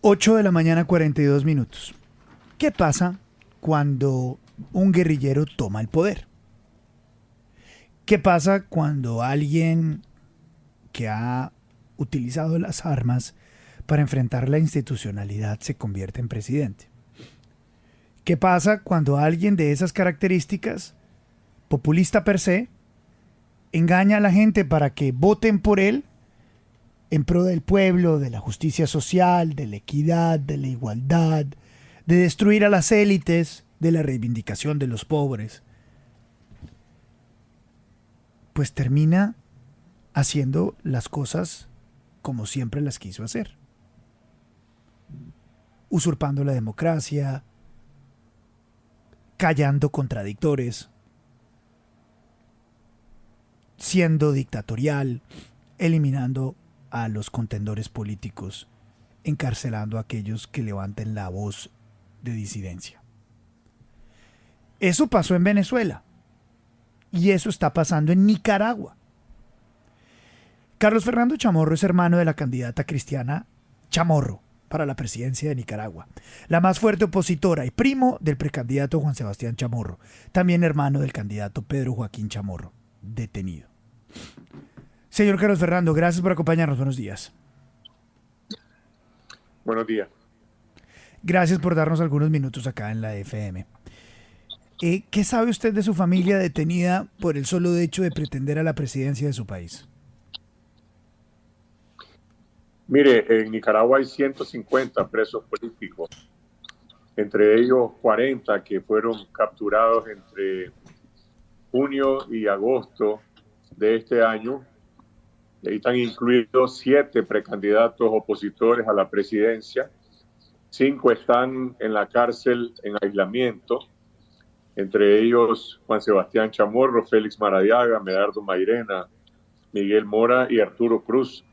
8 de la mañana, 42 minutos. ¿Qué pasa cuando un guerrillero toma el poder? ¿Qué pasa cuando alguien que ha utilizado las armas para enfrentar la institucionalidad se convierte en presidente? ¿Qué pasa cuando alguien de esas características, populista per se, engaña a la gente para que voten por él en pro del pueblo, de la justicia social, de la equidad, de la igualdad, de destruir a las élites, de la reivindicación de los pobres? Pues termina haciendo las cosas como siempre las quiso hacer. Usurpando la democracia, callando contradictores, siendo dictatorial, eliminando a los contendores políticos, encarcelando a aquellos que levanten la voz de disidencia. Eso pasó en Venezuela y eso está pasando en Nicaragua. Carlos Fernando Chamorro es hermano de la candidata Cristiana Chamorro para la presidencia de Nicaragua, la más fuerte opositora, y primo del precandidato Juan Sebastián Chamorro, también hermano del candidato Pedro Joaquín Chamorro, detenido. Señor Carlos Fernando, gracias por acompañarnos. Buenos días. Buenos días. Gracias por darnos algunos minutos acá en la FM. ¿Qué sabe usted de su familia detenida por el solo hecho de pretender a la presidencia de su país? Mire, en Nicaragua hay 150 presos políticos, entre ellos 40 que fueron capturados entre junio y agosto de este año. Y ahí están incluidos 7 precandidatos opositores a la presidencia. 5 están en la cárcel en aislamiento, entre ellos Juan Sebastián Chamorro, Félix Maradiaga, Medardo Mairena, Miguel Mora y Arturo Cruz.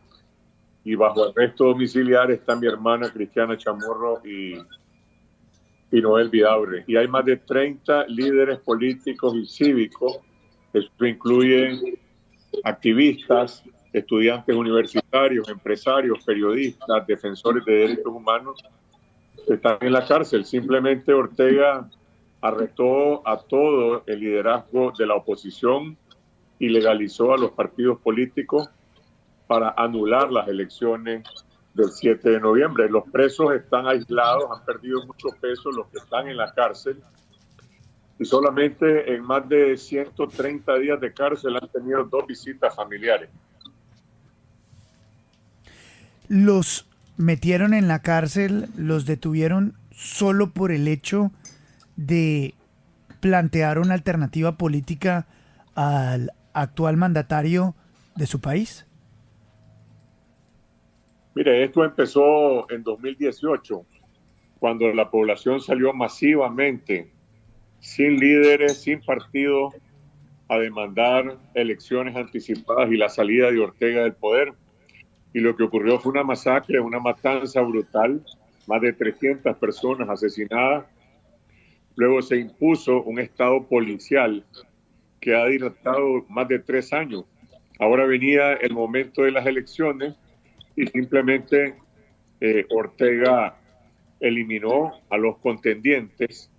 Y bajo arresto domiciliar están mi hermana Cristiana Chamorro y Noel Vidaurre. Y hay más de 30 líderes políticos y cívicos. Esto incluye activistas, estudiantes universitarios, empresarios, periodistas, defensores de derechos humanos que están en la cárcel. Simplemente Ortega arrestó a todo el liderazgo de la oposición y legalizó a los partidos políticos para anular las elecciones del 7 de noviembre. Los presos están aislados, han perdido mucho peso los que están en la cárcel, y solamente en más de 130 días de cárcel han tenido 2 visitas familiares. Los metieron en la cárcel, los detuvieron solo por el hecho de plantear una alternativa política al actual mandatario de su país. Mire, esto empezó en 2018, cuando la población salió masivamente, sin líderes, sin partido, a demandar elecciones anticipadas y la salida de Ortega del poder. Y lo que ocurrió fue una masacre, una matanza brutal, más de 300 personas asesinadas. Luego se impuso un estado policial que ha dilatado más de 3 años. Ahora venía el momento de las elecciones y simplemente Ortega eliminó a los contendientes,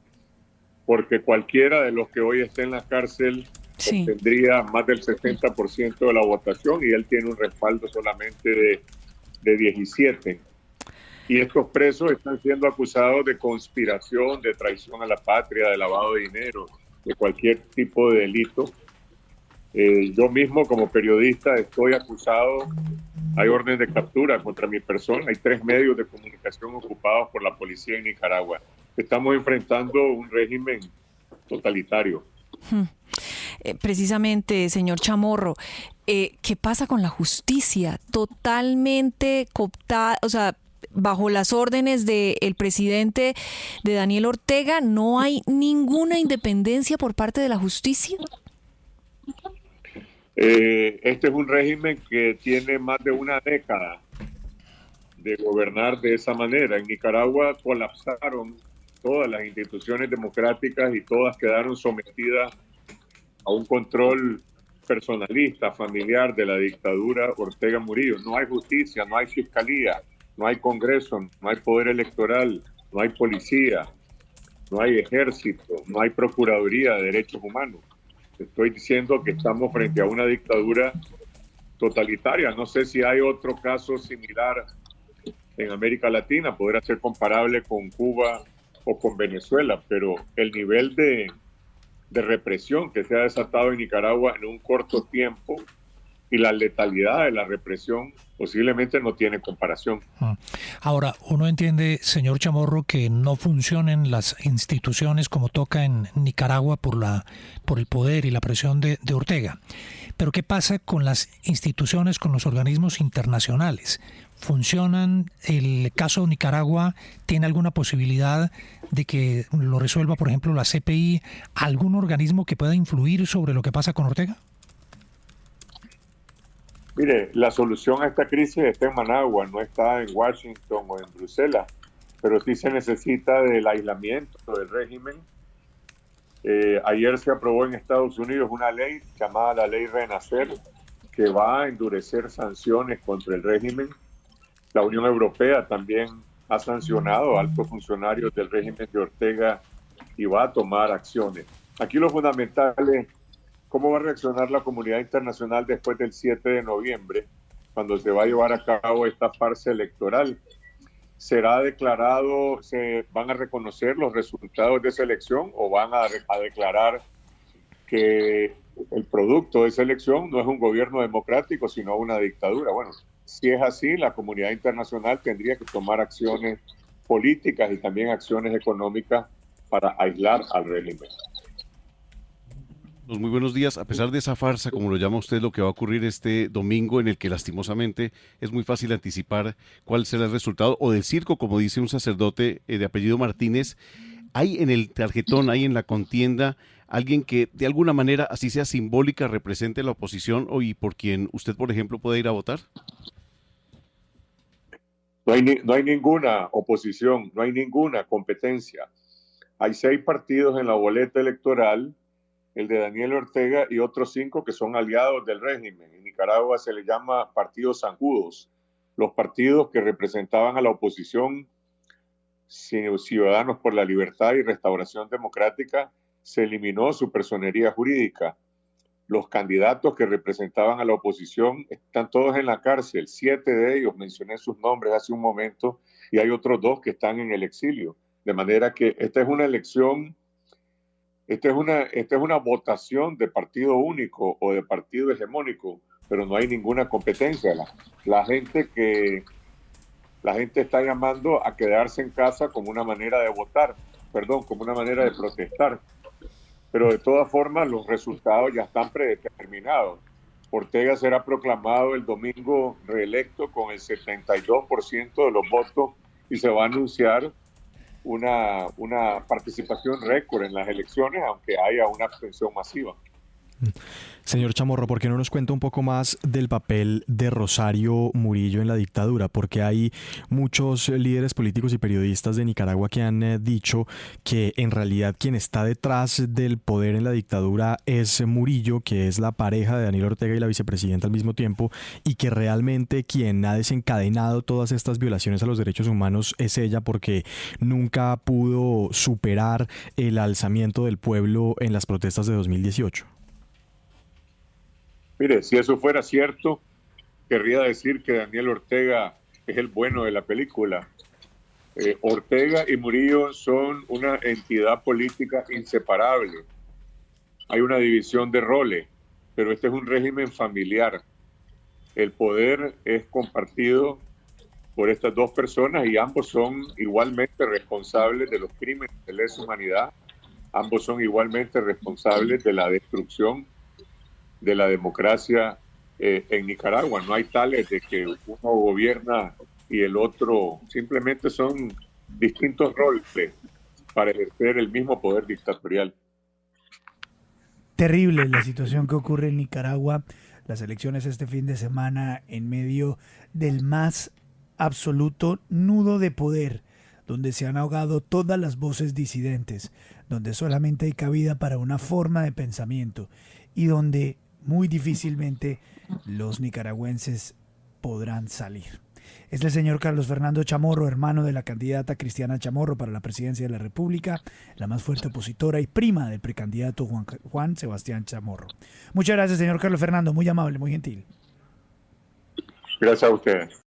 porque cualquiera de los que hoy esté en la cárcel obtendría más del 60% de la votación y él tiene un respaldo solamente de 17. Y estos presos están siendo acusados de conspiración, de traición a la patria, de lavado de dinero, de cualquier tipo de delito. Yo mismo como periodista estoy acusado, hay orden de captura contra mi persona, hay 3 medios de comunicación ocupados por la policía en Nicaragua. Estamos enfrentando un régimen totalitario. Precisamente, señor Chamorro, ¿qué pasa con la justicia? Totalmente cooptada, o sea, bajo las órdenes del presidente de Daniel Ortega, ¿no hay ninguna independencia por parte de la justicia? Este es un régimen que tiene más de una década de gobernar de esa manera. En Nicaragua colapsaron todas las instituciones democráticas y todas quedaron sometidas a un control personalista, familiar de la dictadura Ortega Murillo. No hay justicia, no hay fiscalía, no hay Congreso, no hay poder electoral, no hay policía, no hay ejército, no hay Procuraduría de Derechos Humanos. Estoy diciendo que estamos frente a una dictadura totalitaria. No sé si hay otro caso similar en América Latina, podrá ser comparable con Cuba o con Venezuela, pero el nivel de represión que se ha desatado en Nicaragua en un corto tiempo y la letalidad de la represión posiblemente no tiene comparación. Ahora, uno entiende, señor Chamorro, que no funcionen las instituciones como toca en Nicaragua por el poder y la presión de Ortega. Pero ¿qué pasa con las instituciones, con los organismos internacionales? ¿Funcionan? ¿El caso Nicaragua tiene alguna posibilidad de que lo resuelva, por ejemplo, la CPI, algún organismo que pueda influir sobre lo que pasa con Ortega? Mire, la solución a esta crisis está en Managua, no está en Washington o en Bruselas, pero sí se necesita del aislamiento del régimen. Ayer se aprobó en Estados Unidos una ley llamada la Ley Renacer, que va a endurecer sanciones contra el régimen. La Unión Europea también ha sancionado a altos funcionarios del régimen de Ortega y va a tomar acciones. Aquí lo fundamental es cómo va a reaccionar la comunidad internacional después del 7 de noviembre, cuando se va a llevar a cabo esta farsa electoral. ¿Será declarado, se van a reconocer los resultados de esa elección o van a declarar que el producto de esa elección no es un gobierno democrático, sino una dictadura? Bueno, si es así, la comunidad internacional tendría que tomar acciones políticas y también acciones económicas para aislar al régimen. Muy buenos días. A pesar de esa farsa, como lo llama usted, lo que va a ocurrir este domingo, en el que lastimosamente es muy fácil anticipar cuál será el resultado, o del circo, como dice un sacerdote de apellido Martínez, ¿hay en el tarjetón, hay en la contienda, alguien que de alguna manera, así sea simbólica, represente la oposición y por quien usted, por ejemplo, pueda ir a votar? No hay ninguna oposición, no hay ninguna competencia. Hay 6 partidos en la boleta electoral, el de Daniel Ortega y otros 5 que son aliados del régimen. En Nicaragua se le llama partidos zancudos, los partidos que representaban a la oposición. Ciudadanos por la Libertad y Restauración Democrática, se eliminó su personería jurídica. Los candidatos que representaban a la oposición están todos en la cárcel. 7 de ellos, mencioné sus nombres hace un momento, y hay otros 2 que están en el exilio. De manera que esta es una elección, esta es una votación de partido único o de partido hegemónico, pero no hay ninguna competencia. La gente está llamando a quedarse en casa como una manera de votar, como una manera de protestar. Pero de todas formas los resultados ya están predeterminados. Ortega será proclamado el domingo reelecto con el 72% de los votos y se va a anunciar una participación récord en las elecciones, aunque haya una abstención masiva. Señor Chamorro, ¿por qué no nos cuenta un poco más del papel de Rosario Murillo en la dictadura? Porque hay muchos líderes políticos y periodistas de Nicaragua que han dicho que en realidad quien está detrás del poder en la dictadura es Murillo, que es la pareja de Daniel Ortega y la vicepresidenta al mismo tiempo, y que realmente quien ha desencadenado todas estas violaciones a los derechos humanos es ella, porque nunca pudo superar el alzamiento del pueblo en las protestas de 2018. Mire, si eso fuera cierto, querría decir que Daniel Ortega es el bueno de la película. Ortega y Murillo son una entidad política inseparable. Hay una división de roles, pero este es un régimen familiar. El poder es compartido por estas 2 personas y ambos son igualmente responsables de los crímenes de lesa humanidad. Ambos son igualmente responsables de la destrucción de la democracia en Nicaragua. No hay tales de que uno gobierna y el otro, simplemente son distintos roles para ejercer el mismo poder dictatorial. Terrible la situación que ocurre en Nicaragua, las elecciones este fin de semana en medio del más absoluto nudo de poder, donde se han ahogado todas las voces disidentes, donde solamente hay cabida para una forma de pensamiento y donde muy difícilmente los nicaragüenses podrán salir. Es el señor Carlos Fernando Chamorro, hermano de la candidata Cristiana Chamorro para la presidencia de la República, la más fuerte opositora y prima del precandidato Juan Sebastián Chamorro. Muchas gracias, señor Carlos Fernando, muy amable, muy gentil. Gracias a ustedes.